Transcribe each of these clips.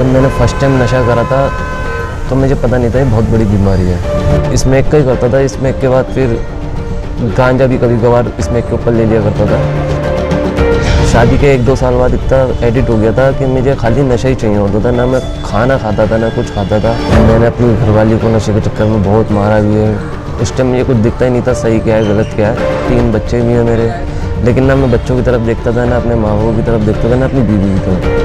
जब मैंने first time नशा करा था तो मुझे पता नहीं था ये बहुत बड़ी बीमारी है। स्मैक का ही करता था, स्मैक के बाद फिर गांजा भी कभी कभार स्मैक के ऊपर ले लिया करता था। शादी के 1-2 साल बाद इतना एडिक्ट हो गया था कि मुझे खाली नशा ही चाहिए होता था। ना मैं खाना खाता था ना कुछ खाता था। मैंने अपनी घरवाली को नशे के चक्कर में बहुत मारा भी है। उस टाइम मुझे कुछ दिखता ही नहीं था सही क्या है गलत क्या है। 3 बच्चे भी हैं मेरे, लेकिन ना मैं बच्चों की तरफ देखता था, ना अपने माँ बाप की तरफ देखता था, ना अपनी बीवी की तरफ।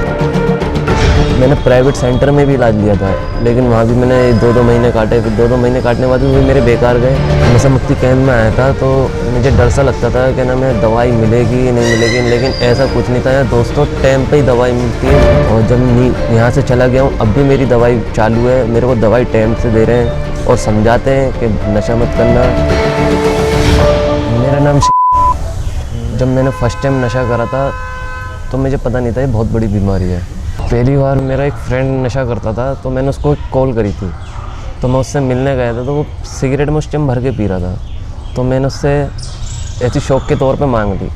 मैंने प्राइवेट सेंटर में भी इलाज लिया था, लेकिन वहाँ भी मैंने 2-2 महीने काटे। फिर 2-2 महीने काटने के बाद भी मेरे बेकार गए। नशा मुक्ति कैंप में आया था तो मुझे डर सा लगता था कि ना मैं दवाई मिलेगी नहीं मिलेगी, लेकिन ऐसा कुछ नहीं था। यार दोस्तों, टाइम पे ही दवाई मिलती है। और जब यहाँ से चला गया हूँ, अब भी मेरी दवाई चालू है। मेरे को दवाई टाइम से दे रहे हैं और समझाते हैं कि नशा मत करना। मेरा नाम जब मैंने फर्स्ट टाइम नशा करा था तो मुझे पता नहीं था ये बहुत बड़ी बीमारी है। पहली बार मेरा एक फ्रेंड नशा करता था तो मैंने उसको कॉल करी थी, तो मैं उससे मिलने गया था। तो वो सिगरेट में उस टाइम भर के पी रहा था, तो मैंने उससे ऐसी शौक के तौर पे मांग ली।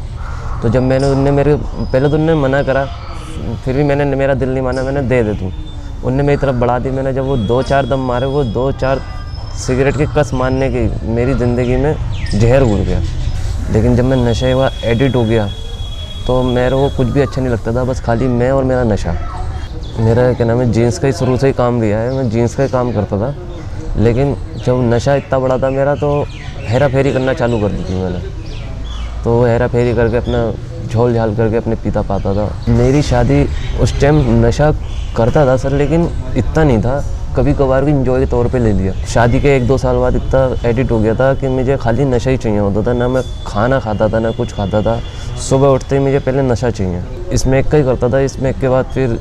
तो जब मेरे पहले तो उन्होंने मना करा, फिर भी मेरा दिल नहीं माना, मैंने दे तू। उनने मेरी तरफ बढ़ा दी। मैंने जब वो 2-4 दम मारे, वो 2-4 सिगरेट की कस मारने की मेरी ज़िंदगी में जहर घुल गया। लेकिन जब मैं नशे का एडिक्ट हो गया तो मेरे को कुछ भी अच्छा नहीं लगता था, बस खाली मैं और मेरा नशा। मेरा क्या नाम है, जीन्स का ही शुरू से ही काम लिया है। मैं जीन्स का ही काम करता था, लेकिन जब नशा इतना बड़ा था मेरा तो हेरा फेरी करना चालू कर दी थी मैंने। तो हेरा फेरी करके अपना झोल झाल करके अपने पीता पाता था। मेरी शादी उस टाइम नशा करता था सर, लेकिन इतना नहीं था। कभी कभार भी इंजॉय के तौर पे ले लिया। शादी के 1-2 साल बाद इतना एडिक्ट हो गया था कि मुझे खाली नशा ही चाहिए होता था। ना मैं खाना खाता था ना कुछ खाता था। सुबह उठते ही मुझे पहले नशा चाहिए। स्मैक का ही करता था, स्मैक के बाद फिर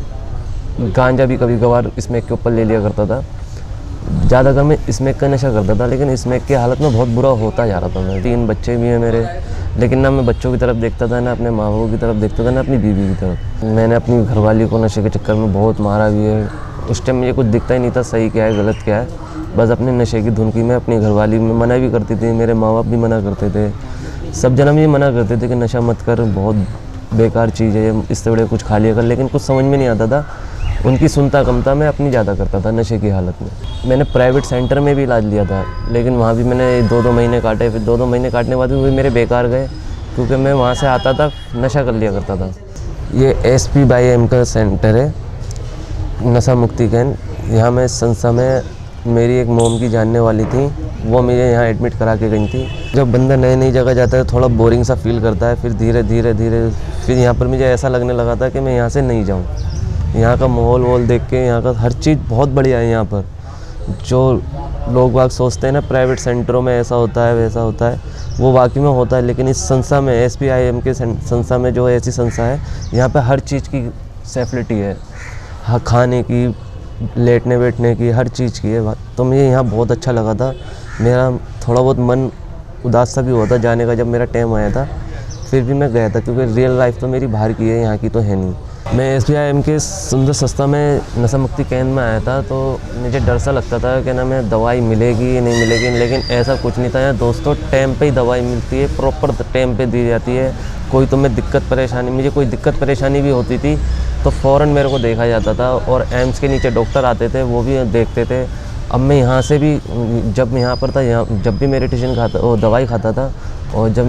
गांजा भी कभी कभार स्मैक के ऊपर ले लिया करता था। ज़्यादातर मैं स्मैक का नशा करता था, लेकिन स्मैक की हालत में बहुत बुरा होता जा रहा था। मैं 3 बच्चे भी हैं मेरे, लेकिन ना मैं बच्चों की तरफ देखता था, ना अपने माँ बाप की तरफ देखता था, ना अपनी बीवी की तरफ। मैंने अपनी घरवाली को नशे के चक्कर में बहुत मारा भी है। उस टाइम मुझे कुछ दिखता ही नहीं था सही क्या है गलत क्या है। बस अपने नशे की धुन की मैं अपनी घरवाली में मना भी करती थी, मेरे माँ बाप भी मना करते थे, सब जना मुझे मना करते थे कि नशा मत कर, बहुत बेकार चीज़ है, इससे बड़े कुछ खा लिया कर। लेकिन कुछ समझ में नहीं आता था, उनकी सुनता कम था, मैं अपनी ज़्यादा करता था नशे की हालत में। मैंने प्राइवेट सेंटर में भी इलाज लिया था, लेकिन वहाँ भी मैंने 2-2 महीने काटे। फिर 2-2 महीने काटने के बाद भी मेरे बेकार गए, क्योंकि मैं वहाँ से आता था नशा कर लिया करता था। ये SP/M का सेंटर है, नशा मुक्ति कैंप। यहाँ मैं इस संस्था में मेरी एक मोम की जानने वाली थी, वो मुझे यहाँ एडमिट करा के गई थी। जब बंदा नई जगह जाता है थोड़ा बोरिंग सा फील करता है, फिर धीरे धीरे फिर यहाँ पर मुझे ऐसा लगने लगा था कि मैं यहाँ से नहीं जाऊँ। यहाँ का माहौल वोल देख के, यहाँ का हर चीज़ बहुत बढ़िया है। यहाँ पर जो लोग बाग सोचते हैं ना प्राइवेट सेंटरों में ऐसा होता है वैसा होता है, वो वाकई में होता है। लेकिन इस संस्था में SP/M के संस्था में जो ऐसी संस्था है, यहाँ पे हर चीज़ की फैसिलिटी है। हाँ, खाने की, लेटने बैठने की, हर चीज़ की है। तो मुझे यहाँ बहुत अच्छा लगा था। मेरा थोड़ा बहुत मन उदास सा भी हुआ था जाने का जब मेरा टाइम आया था, फिर भी मैं गया था, क्योंकि रियल लाइफ तो मेरी बाहर की है, यहाँ की तो है नहीं। मैं SP/M के सुंदर संस्था में नशा मुक्ति कैंप में आया था तो मुझे डर सा लगता था कि ना मैं दवाई मिलेगी नहीं मिलेगी, लेकिन ऐसा कुछ नहीं था। यार दोस्तों, टाइम पे ही दवाई मिलती है, प्रॉपर टाइम पे दी जाती है। कोई तुम्हें मुझे कोई दिक्कत परेशानी भी होती थी तो फ़ौरन मेरे को देखा जाता था, और एम्स के नीचे डॉक्टर आते थे, वो भी देखते थे। अब मैं यहाँ से भी, जब मैं यहाँ पर था, जब भी मेडिटेशन खाता और दवाई खाता था, और जब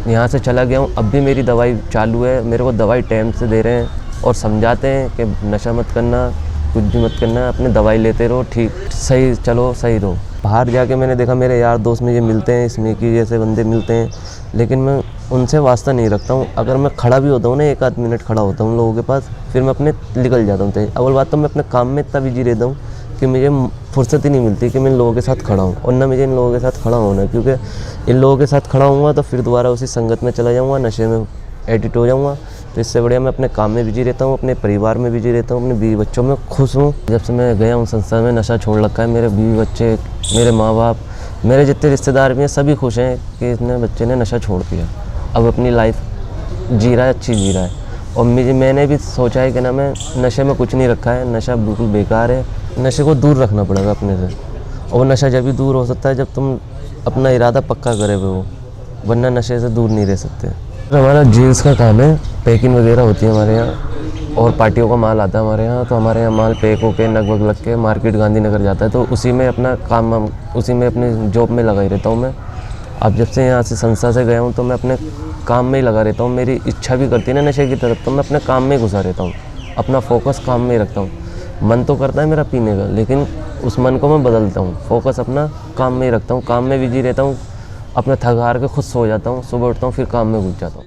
यहाँ से चला गया हूँ, अब भी मेरी दवाई चालू है। मेरे को दवाई टाइम से दे रहे हैं और समझाते हैं कि नशा मत करना, कुछ भी मत करना, अपने दवाई लेते रहो, ठीक सही चलो, सही रहो। बाहर जाके मैंने देखा मेरे यार दोस्त मुझे मिलते हैं, इसमें की जैसे बंदे मिलते हैं, लेकिन मैं उनसे वास्ता नहीं रखता हूँ। अगर मैं खड़ा भी होता हूँ ना, 1-8 मिनट खड़ा होता हूँ लोगों के पास, फिर मैं अपने निकल जाता हूँ। अव्वल बात तो मैं अपने काम में इतना बिजी रहता हूँ कि मुझे फुर्सत ही नहीं मिलती कि मैं इन लोगों के साथ खड़ा हूँ, और ना मुझे इन लोगों के साथ खड़ा होना है, क्योंकि इन लोगों के साथ खड़ा हूँगा तो फिर दोबारा उसी संगत में चला जाऊँगा, नशे में एडिक्ट हो जाऊँगा। तो इससे बढ़िया मैं अपने काम में बिजी रहता हूँ, अपने परिवार में बिजी रहता हूँ, अपने बीवी बच्चों में खुश हूँ। जब से मैं गया हूँ संस्था में, नशा छोड़ रखा है। मेरे बीवी बच्चे, मेरे माँ बाप, मेरे जितने रिश्तेदार भी हैं, सभी खुश हैं कि इसने बच्चे ने नशा छोड़ दिया, अब अपनी लाइफ जी रहा है, अच्छी जी रहा है। और मैंने भी सोचा है कि ना मैं नशे में कुछ नहीं रखा है, नशा बिल्कुल बेकार है। नशे को दूर रखना पड़ेगा अपने से, और नशा जब भी दूर हो सकता है जब तुम अपना इरादा पक्का करे हुए हो, वरना नशे से दूर नहीं रह सकते। हमारा जीन्स का काम है, पैकिंग वगैरह होती है हमारे यहाँ। और पार्टियों का माल आता है हमारे यहाँ, तो हमारे यहाँ माल पैक होके नग वग लग के मार्केट गांधीनगर जाता है, तो उसी में अपना काम उसी में अपने जॉब में लगा ही रहता हूँ मैं। अब जब से यहाँ से संस्था से गया हूँ तो मैं अपने काम में ही लगा रहता हूँ। मेरी इच्छा भी करती है ना नशे की तरफ, तो मैं अपने काम में घुसा रहता हूँ, अपना फोकस काम में ही रखता हूँ। मन तो करता है मेरा पीने का, लेकिन उस मन को मैं बदलता हूँ, फोकस अपना काम में ही रखता हूँ, काम में बिजी रहता हूँ, अपना थक हार के खुद सो जाता हूँ, सुबह उठता हूँ फिर काम में घुस जाता हूँ।